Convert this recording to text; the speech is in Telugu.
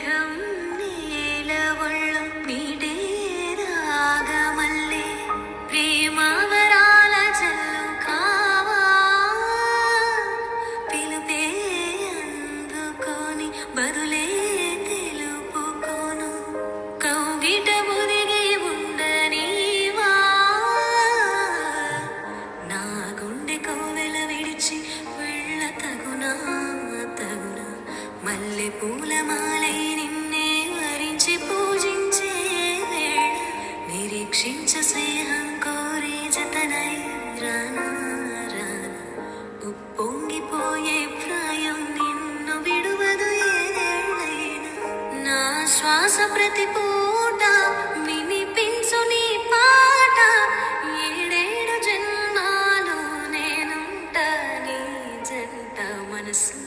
స్నేహం నీలవళ్ళు నీడే రాగమల్లే ప్రేమవరాల జల్లు కావా పిలుపే అందుకొని బదులే తెలుపుకోను కౌగిట మురిగి ఉండనీవా నా గుండె కోవెల విడిచి వెళ్ళ తగునా మల్లె పూల మాలై నిన్నే వరించి పూజించే వేళ నిరీక్షించ స్నేహం కోరే జతనై రానా రానా ఉప్పొంగిపోయే ప్రాయం నిన్ను విడువదు ఏదైనా నా శ్వాస ప్రతి పూట వినిపించు నీ పాట ఏడేడు జన్మాలు నేనుంటా నీ జంట మనసు